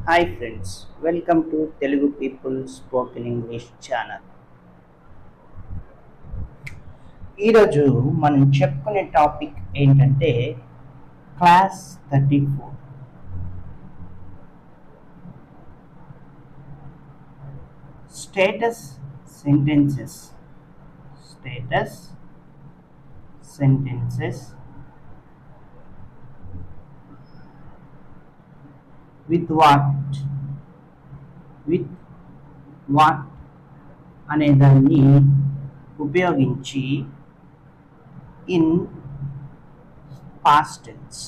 Hi friends, welcome to Telugu people spoken English channel. ఈరోజు మనం చెప్పుకునే టాపిక్ ఏంటంటే class 34 status sentences. With what అనే దాన్ని ఉపయోగించి ఇన్ పాస్ట్ టెన్స్.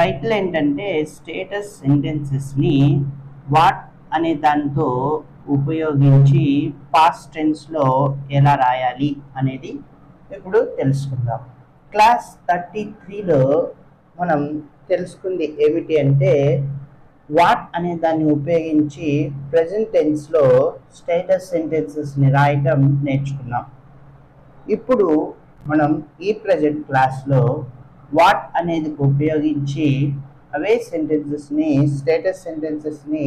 టైటిల్ ఏంటంటే స్టేటస్ సెంటెన్సెస్ని వాట్ అనే దాంతో ఉపయోగించి పాస్ట్ టెన్స్లో ఎలా రాయాలి అనేది ఇప్పుడు తెలుసుకుందాం. క్లాస్ 33లో మనం తెలుసుకుంది ఏమిటి అంటే వాట్ అనే దాన్ని ఉపయోగించి ప్రెజెంట్ టెన్స్లో స్టేటస్ సెంటెన్సెస్ని రాయటం నేర్చుకున్నాం. ఇప్పుడు మనం ఈ ప్రెజెంట్ క్లాస్లో వాట్ అనేది ఉపయోగించి అవే సెంటెన్సెస్ని స్టేటస్ సెంటెన్సెస్ని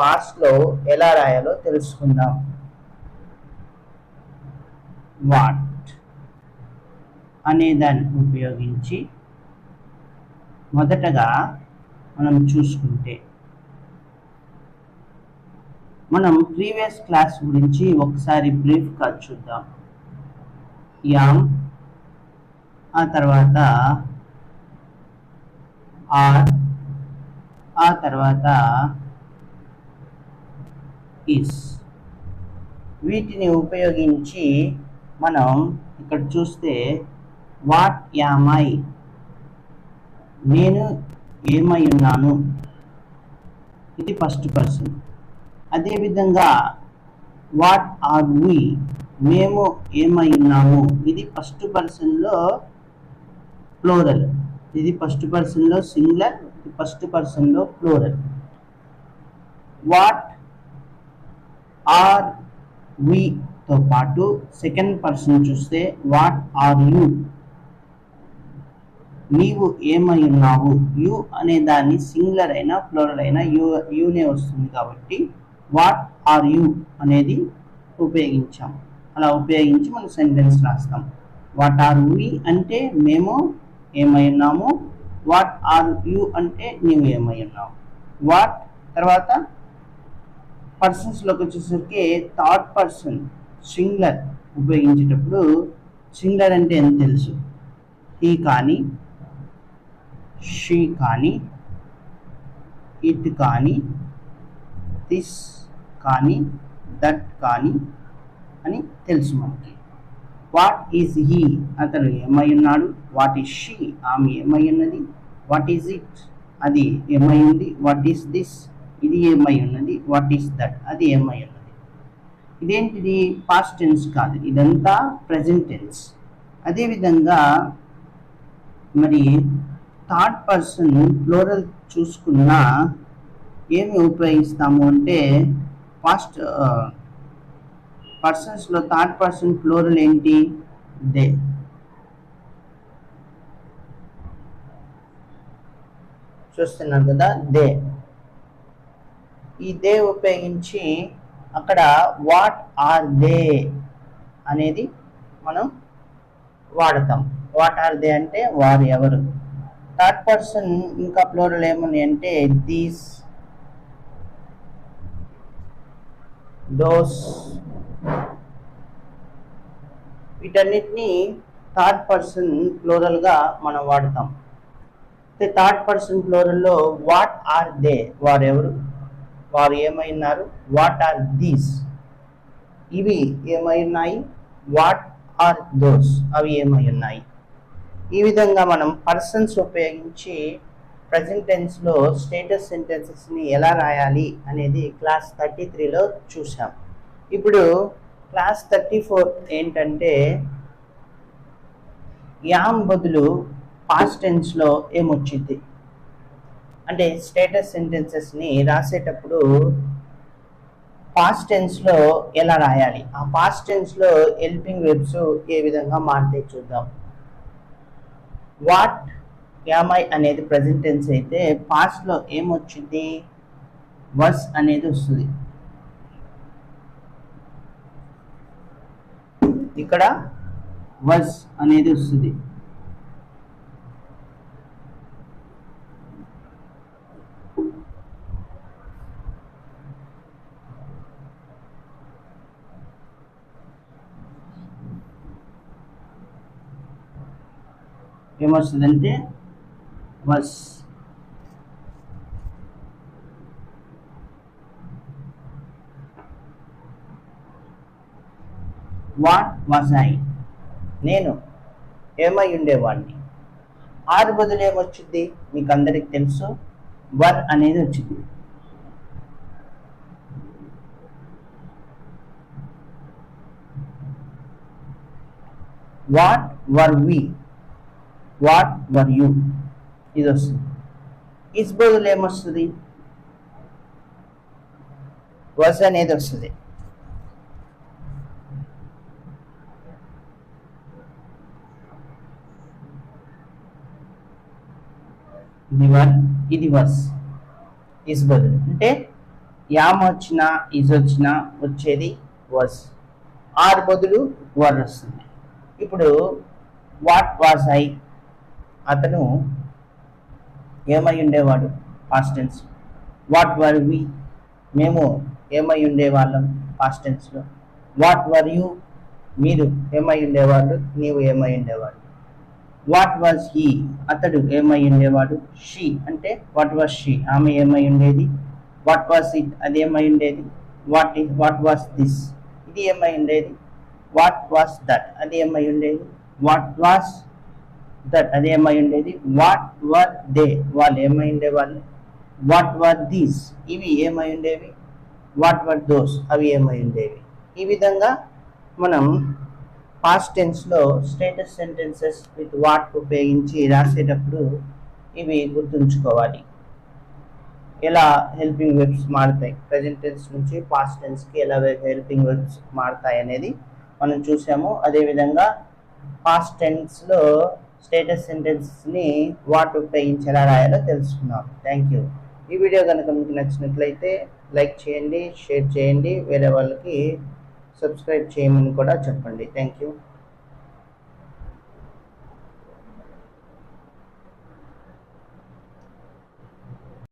పాస్ట్లో ఎలా రాయాలో తెలుసుకుందాం. వాట్ అనే దాన్ని ఉపయోగించి మొదటగా మనం చూసుకుంటే మనం ప్రీవియస్ క్లాస్ గురించి ఒకసారి బ్రీఫ్గా చూద్దాం. యామ్, ఆ తర్వాత ఆర్, ఆ తర్వాత ఈస్. వీటిని ఉపయోగించి మనం ఇక్కడ చూస్తే వాట్ యామ్ ఐ, నేను ఏమై ఉన్నాను, ఇది ఫస్ట్ పర్సన్. అదేవిధంగా వాట్ ఆర్ వి, మేము ఏమై ఉన్నాము, ఇది ఫస్ట్ పర్సన్లో ప్లూరల్. ఇది ఫస్ట్ పర్సన్లో సింగులర్, ఇది ఫస్ట్ పర్సన్లో ప్లూరల్. వాట్ ఆర్ వీతో పాటు సెకండ్ పర్సన్ చూస్తే వాట్ ఆర్ యూ, నీవు ఏమై ఉన్నావు. యు అనే దాన్ని సింగులర్ అయినా ప్లూరల్ అయినా యూనే వస్తుంది కాబట్టి వాట్ ఆర్ యూ అనేది ఉపయోగించాం. అలా ఉపయోగించి మనం సెంటెన్స్ రాస్తాం. వాట్ ఆర్ వి అంటే మేము ఏమై ఉన్నాము, వాట్ ఆర్ యూ అంటే నీవు ఏమై ఉన్నావు. వాట్ తర్వాత పర్సన్స్లోకి వచ్చేసరికి థర్డ్ పర్సన్ సింగులర్ ఉపయోగించేటప్పుడు సింగులర్ అంటే ఎంత తెలుసు, హీ కానీ, షీ కానీ, ఇట్ కానీ, దిస్ కానీ, దట్ కానీ అని తెలుసు మనకి. వాట్ ఈజ్ హీ, అతను ఏమై ఉన్నాడు. వాట్ ఈజ్ షీ, ఆమె ఏమై ఉన్నది. వాట్ ఈజ్ ఇట్, అది ఏమై ఉంది. వాట్ ఈజ్ దిస్, ఇది ఏమై ఉన్నది. వాట్ ఈజ్ దట్, అది ఏమై ఉన్నది. ఇదేంటిది పాస్ట్ టెన్స్ కాదు, ఇదంతా ప్రెజెంట్ టెన్స్. అదేవిధంగా మరి థర్డ్ పర్సన్ ప్లూరల్ చూసుకున్నా ఏమి ఉపయోగిస్తాము అంటే ఫస్ట్ పర్సన్స్లో థర్డ్ పర్సన్ ప్లూరల్ ఏంటి, దే. చూస్తున్నారు కదా, దే. ఈ దే ఉపయోగించి అక్కడ వాట్ ఆర్ దే అనేది మనం వాడతాం. వాట్ ఆర్ దే అంటే వారు ఎవరు. థర్డ్ పర్సన్ ఇంకా ప్లూరల్ ఏమని అంటే దీస్, దోస్. వీటన్నిటినీ థర్డ్ పర్సన్ ప్లూరల్గా మనం వాడతాం. థర్డ్ పర్సన్ ప్లూరల్లో వాట్ ఆర్ దే, వారు ఎవరు, వారు ఏమై ఉన్నారు. వాట్ ఆర్ దీస్, ఇవి ఏమై ఉన్నాయి. వాట్ ఆర్ దోస్, అవి ఏమై ఉన్నాయి. ఈ విధంగా మనం పర్సన్స్ ఉపయోగించి ప్రజెంట్ టెన్స్లో స్టేటస్ సెంటెన్సెస్ని ఎలా రాయాలి అనేది క్లాస్ 33లో చూసాం. ఇప్పుడు క్లాస్ 34 ఏంటంటే యామ్ బదులు పాస్ట్ టెన్స్లో ఏమొచ్చింది అంటే స్టేటస్ సెంటెన్సెస్ని రాసేటప్పుడు పాస్ట్ టెన్స్లో ఎలా రాయాలి, ఆ పాస్ట్ టెన్స్లో హెల్పింగ్ వెర్బ్స్ ఏ విధంగా మారుతాయి చూద్దాం. వాట్ యామై అనేది ప్రెజెంట్ టెన్స్ అయితే పాస్ట్లో ఏమొచ్చింది, వస్ అనేది వస్తుంది. ఇక్కడ వస్ అనేది వస్తుంది. ఏమొస్తుందంటే వస్. వాట్ వాజ్ ఐ, నేను ఏమై ఉండేవాడిని. ఆర్ బదులు ఏమొచ్చింది మీకు అందరికి తెలుసు, వర్ అనేది వచ్చింది. What were we, what were you, ఇది వస్తుంది. ఇస్ బదులు ఏమొస్తుంది, వస్ అనేది వస్తుంది. ఇది వస్. ఇస్ బదులు అంటే యామ్ వచ్చినా ఇస్ వచ్చినా వచ్చేది వస్. ఆర్ బదులు వర్ వస్తుంది. ఇప్పుడు వాట్ వాజ్ ఐ, అతను ఏమై ఉండేవాడు పాస్ట్ టెన్స్. వాట్ వర్ వి, మేము ఏమై ఉండేవాళ్ళం పాస్ట్ టెన్స్లో. వాట్ వర్ యూ, మీరు ఏమై ఉండేవాళ్ళు, నీవు ఏమై ఉండేవాడు. వాట్ వాజ్ హీ, అతడు ఏమై ఉండేవాడు. షీ అంటే వాట్ వాజ్ షీ, ఆమె ఏమై ఉండేది. వాట్ వాజ్ ఇట్, అది ఏమై ఉండేది. వాట్ వాజ్ దిస్, ఇది ఏమై ఉండేది. వాట్ వాజ్ దట్, అది ఏమై ఉండేది. వాట్ వాజ్ దట్, అది ఏమై ఉండేది. వాట్ వర్ దే, వాళ్ళు ఏమై ఉండేవాళ్ళు. వాట్ వర్ దీస్, ఇవి ఏమై ఉండేవి. వాట్ వర్ దోస్, అవి ఏమై ఉండేవి. ఈ విధంగా మనం పాస్ట్ టెన్స్లో స్టేటస్ సెంటెన్సెస్ విత్ వాట్ ఉపయోగించి రాసేటప్పుడు ఇవి గుర్తుంచుకోవాలి. ఎలా హెల్పింగ్ వెర్బ్స్ మారుతాయి, ప్రజెంట్ టెన్స్ నుంచి పాస్ట్ టెన్స్కి ఎలా హెల్పింగ్ వెర్బ్స్ మారుతాయి అనేది మనం చూసాము. అదేవిధంగా పాస్ట్ టెన్స్లో స్టేటస్ సెంటెన్స్ని వాట్ ఉపయోగించి ఎలా రాయాలో తెలుసుకున్నాం. Thank you. ఈ వీడియో కనుక మీకు నచ్చినట్లయితే లైక్ చేయండి, షేర్ చేయండి, వేరే వాళ్ళకి సబ్స్క్రైబ్ చేయమని కూడా చెప్పండి. Thank you.